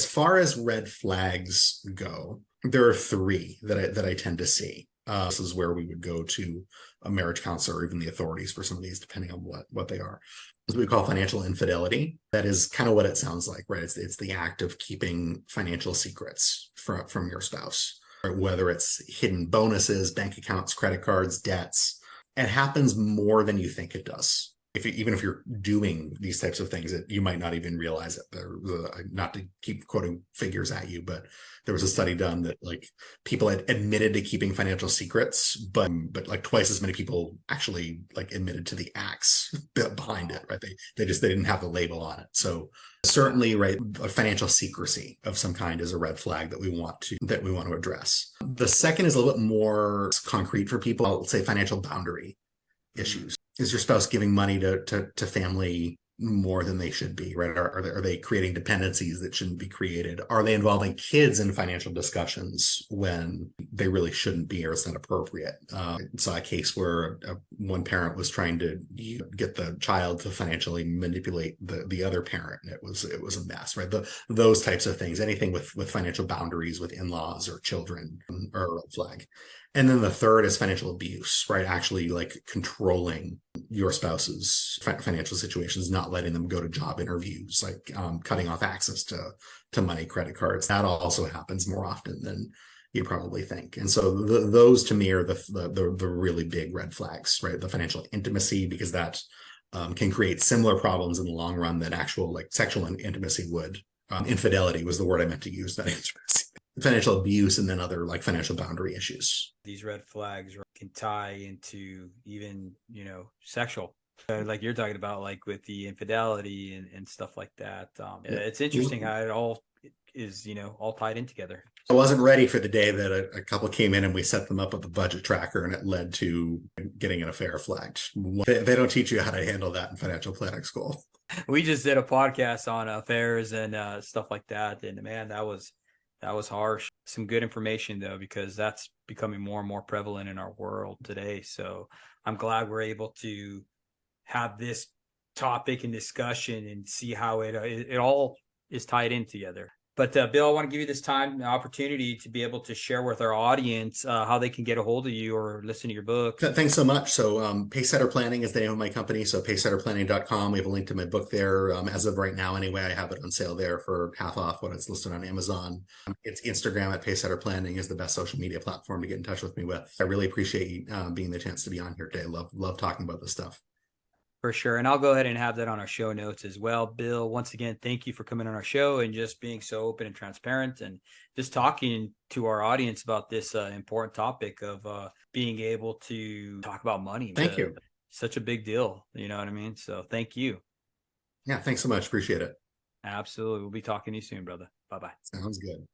As far as red flags go, there are three that I tend to see. This is where we would go to a marriage counselor or even the authorities for some of these, depending on what they are. As we call financial infidelity. That is kind of what it sounds like, right? It's the act of keeping financial secrets from your spouse, right? Whether it's hidden bonuses, bank accounts, credit cards, debts. It happens more than you think it does. Even if you're doing these types of things, you might not even realize it. Not to keep quoting figures at you, but there was a study done that like people had admitted to keeping financial secrets, but like twice as many people actually like admitted to the acts behind it, right? They didn't have the label on it. So certainly, right, a financial secrecy of some kind is a red flag that we want to address. The second is a little bit more concrete for people. I'll say financial boundary issues. Is your spouse giving money to family more than they should be, right? Are they creating dependencies that shouldn't be created? Are they involving kids in financial discussions when they really shouldn't be, or it's not appropriate? I saw a case where one parent was trying to get the child to financially manipulate the other parent, and it was a mess, right? Those types of things, anything with financial boundaries with in-laws or children, are a red flag. And then the third is financial abuse, right? Actually like controlling your spouse's financial situations, not letting them go to job interviews, like cutting off access to money, credit cards. That also happens more often than you probably think. And so those to me are the really big red flags, right? The financial intimacy, because that can create similar problems in the long run that actual like sexual intimacy would. Infidelity was the word I meant to use, not intimacy. Financial abuse, and then other like financial boundary issues. These red flags can tie into even, sexual, like you're talking about, like with the infidelity and stuff like that. It's interesting how it all is, all tied in together. I wasn't ready for the day that a couple came in and we set them up with a budget tracker, and it led to getting an affair flagged. They don't teach you how to handle that in financial planning school. We just did a podcast on affairs and stuff like that, and man, that was harsh. Some good information though, because that's becoming more and more prevalent in our world today. So I'm glad we're able to have this topic and discussion and see how it all is tied in together. But Bill, I want to give you this time, the opportunity to be able to share with our audience how they can get a hold of you or listen to your book. Thanks so much. So Pacesetter Planning is the name of my company. So pacesetterplanning.com. We have a link to my book there. As of right now, anyway, I have it on sale there for half off what it's listed on Amazon. It's Instagram at Pacesetter Planning is the best social media platform to get in touch with me with. I really appreciate you being the chance to be on here today. Love talking about this stuff. For sure. And I'll go ahead and have that on our show notes as well. Bill, once again, thank you for coming on our show and just being so open and transparent and just talking to our audience about this important topic of being able to talk about money. Thank you. Such a big deal. You know what I mean? So thank you. Yeah, thanks so much. Appreciate it. Absolutely. We'll be talking to you soon, brother. Bye-bye. Sounds good.